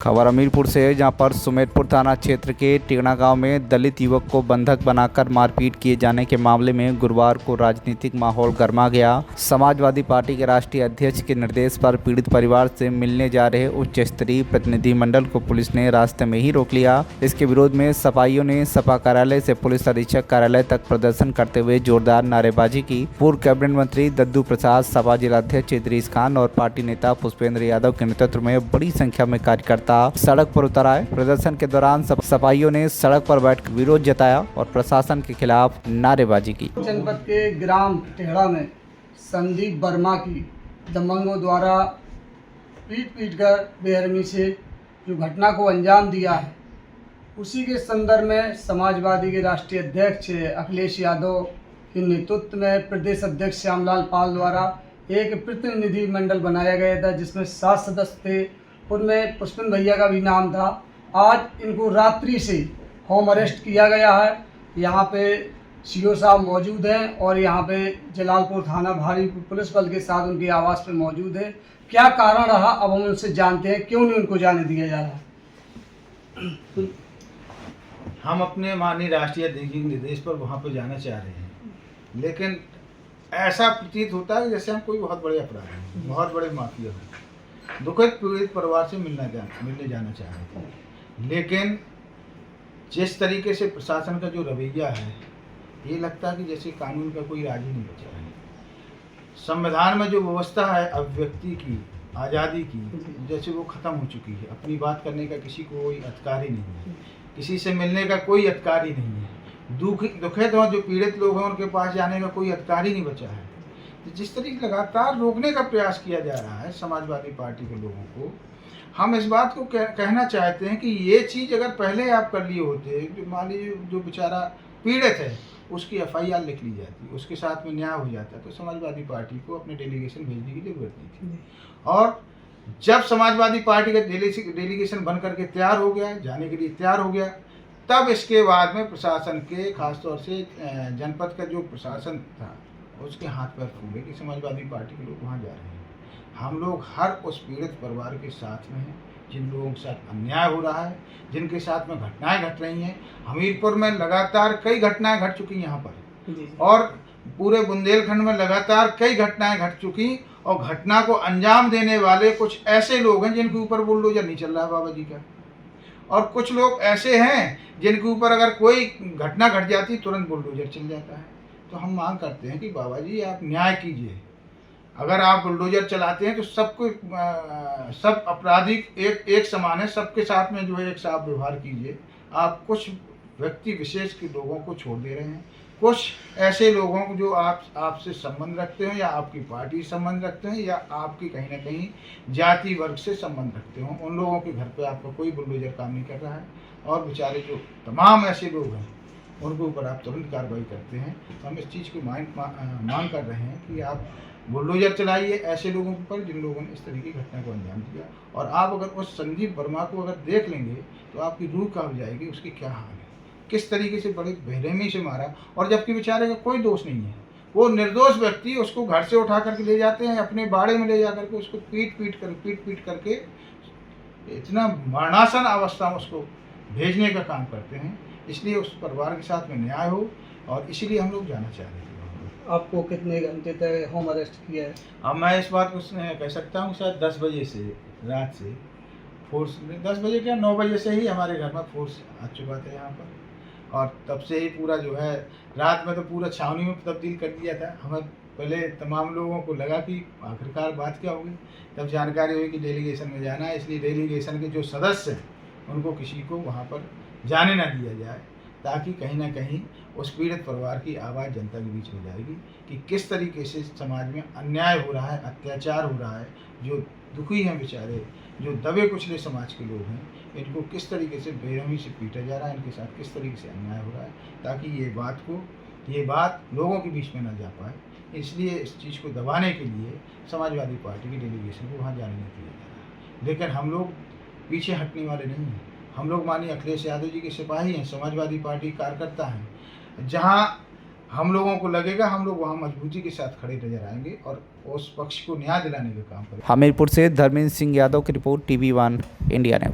खबर हमीरपुर से है, जहां पर सुमेरपुर थाना क्षेत्र के टिगना गांव में दलित युवक को बंधक बनाकर मारपीट किए जाने के मामले में गुरुवार को राजनीतिक माहौल गर्मा गया। समाजवादी पार्टी के राष्ट्रीय अध्यक्ष के निर्देश पर पीड़ित परिवार से मिलने जा रहे उच्च स्तरीय प्रतिनिधिमंडल को पुलिस ने रास्ते में ही रोक लिया। इसके विरोध में सपाइयों ने सपा कार्यालय से पुलिस अधीक्षक कार्यालय तक प्रदर्शन करते हुए जोरदार नारेबाजी की। पूर्व कैबिनेट मंत्री दद्दू प्रसाद, सपा जिलाध्यक्ष इदरीस खान और पार्टी नेता पुष्पेंद्र यादव के नेतृत्व में बड़ी संख्या में कार्यकर्ता सड़क पर उतर आए। प्रदर्शन के दौरान सपाइयों ने सड़क पर बैठकर विरोध जताया और प्रशासन के खिलाफ नारेबाजी की। जनपद के ग्राम टेढ़ा में संदीप वर्मा की दबंगों द्वारा पीट कर बेरहमी से जो घटना को अंजाम दिया है, उसी के संदर्भ में समाजवादी के राष्ट्रीय अध्यक्ष अखिलेश यादव के नेतृत्व में प्रदेश अध्यक्ष श्यामलाल पाल द्वारा एक प्रतिनिधि मंडल बनाया गया था, जिसमें 7 सदस्य थे। उनमें पुष्पेंद्र भैया का भी नाम था। आज इनको रात्रि से होम अरेस्ट किया गया है। यहाँ पे सीओ साहब मौजूद हैं और यहाँ पे जलालपुर थाना भारी पुलिस बल के साथ उनके आवास पे मौजूद है। क्या कारण रहा, अब हम उनसे जानते हैं क्यों नहीं उनको जाने दिया जा रहा। हम अपने माननीय राष्ट्रीय अध्यक्ष के निर्देश पर वहाँ पर जाना चाह रहे हैं, लेकिन ऐसा प्रतीत होता है जैसे हम कोई बहुत बड़े अपराधी, बहुत बड़े माफिया हो। दुखद पीड़ित परिवार से मिलने जाना चाह रहे थे, लेकिन जिस तरीके से प्रशासन का जो रवैया है, ये लगता है कि जैसे कानून का कोई राज ही नहीं बचा है। संविधान में जो व्यवस्था है अभिव्यक्ति की, आज़ादी की, जैसे वो ख़त्म हो चुकी है। अपनी बात करने का किसी को कोई अधिकार ही नहीं है, किसी से मिलने का कोई अधिकार ही नहीं है। दुखित हो जो पीड़ित लोग हैं, उनके पास जाने का कोई अधिकार ही नहीं बचा है। जिस तरीके से लगातार रोकने का प्रयास किया जा रहा है समाजवादी पार्टी के लोगों को, हम इस बात को कहना चाहते हैं कि ये चीज़ अगर पहले आप कर लिए होते, जो मान लीजिए जो बेचारा पीड़ित है उसकी FIR लिख ली जाती, उसके साथ में न्याय हो जाता, तो समाजवादी पार्टी को अपने डेलीगेशन भेजने की जरूरत नहीं थी। और जब समाजवादी पार्टी का डेलीगेशन बन करके तैयार हो गया, जाने के लिए तैयार हो गया, तब इसके बाद में प्रशासन के, खासतौर से जनपद का जो प्रशासन था, उसके हाथ पैर फूले कि समाजवादी पार्टी के लोग वहाँ जा रहे हैं। हम लोग हर उस पीड़ित परिवार के साथ में हैं, जिन लोगों के साथ अन्याय हो रहा है, जिनके साथ में घटनाएं घट रही हैं। हमीरपुर में लगातार कई घटनाएं घट चुकी यहाँ पर, और पूरे बुंदेलखंड में लगातार कई घटनाएं घट चुकी, और घटना को अंजाम देने वाले कुछ ऐसे लोग हैं जिनके ऊपर बुलडोजर नहीं चल रहा है बाबा जी का, और कुछ लोग ऐसे हैं जिनके ऊपर अगर कोई घटना घट जाती तुरंत बुलडोजर चल जाता है। तो हम मांग करते हैं कि बाबा जी आप न्याय कीजिए। अगर आप बुलडोजर चलाते हैं तो सबको सब अपराधी एक समान है, सबके साथ में जो है एक साफ व्यवहार कीजिए। आप कुछ व्यक्ति विशेष के लोगों को छोड़ दे रहे हैं, कुछ ऐसे लोगों को जो आपसे संबंध रखते हो, या आपकी पार्टी संबंध रखते हैं, या आपकी कहीं ना कहीं जाति वर्ग से संबंध रखते हो, उन लोगों के घर पे आपका कोई बुलडोजर काम नहीं कर रहा है। और बेचारे जो तमाम ऐसे लोग हैं उनके ऊपर आप तुरंत कार्रवाई करते हैं। तो हम इस चीज़ की मांग कर रहे हैं कि आप बुलडोजर चलाइए ऐसे लोगों पर जिन लोगों ने इस तरीके की घटना को अंजाम दिया। और आप अगर उस संदीप वर्मा को अगर देख लेंगे तो आपकी रूह कांप जाएगी, उसकी क्या हाल है, किस तरीके से बड़े बेरहमी से मारा, और जबकि बेचारे का कोई दोष नहीं है। वो निर्दोष व्यक्ति, उसको घर से उठा करके ले जाते हैं, अपने बाड़े में ले जा करके उसको पीट करके इतना मरणासन अवस्था में उसको भेजने का काम करते हैं। इसलिए उस परिवार के साथ में न्याय हो, और इसीलिए हम लोग जाना चाह रहे थे। आपको कितने घंटे तक होम अरेस्ट किया है? अब मैं इस बात को कह सकता हूँ शायद 10 बजे से, रात से फोर्स 10 बजे क्या 9 बजे से ही हमारे घर में फोर्स आ चुका था यहाँ पर, और तब से ही पूरा जो है रात में तो पूरा छावनी में तब्दील कर दिया था। हमें पहले तमाम लोगों को लगा कि आखिरकार बात क्या होगी, तब जानकारी हुई कि डेलीगेशन में जाना है, इसलिए डेलीगेशन के जो सदस्य हैं उनको किसी को वहाँ पर जाने ना दिया जाए, ताकि कहीं ना कहीं उस पीड़ित परिवार की आवाज़ जनता के बीच में जाएगी कि किस तरीके से समाज में अन्याय हो रहा है, अत्याचार हो रहा है। जो दुखी हैं बेचारे, जो दबे कुचले समाज के लोग हैं, इनको किस तरीके से बेरहमी से पीटा जा रहा है, इनके साथ किस तरीके से अन्याय हो रहा है, ताकि ये बात लोगों के बीच में ना जा पाए। इसलिए इस चीज़ को दबाने के लिए समाजवादी पार्टी की डेलीगेशन को वहाँ जाने नहीं दिया जा रहा है। लेकिन हम लोग पीछे हटने वाले नहीं हैं। हम लोग माननीय अखिलेश यादव जी के सिपाही हैं, समाजवादी पार्टी कार्यकर्ता हैं। जहां हम लोगों को लगेगा हम लोग वहां मजबूती के साथ खड़े नजर आएंगे और उस पक्ष को न्याय दिलाने का काम करेंगे। हमीरपुर से धर्मेंद्र सिंह यादव की रिपोर्ट, TV1 इंडिया ने।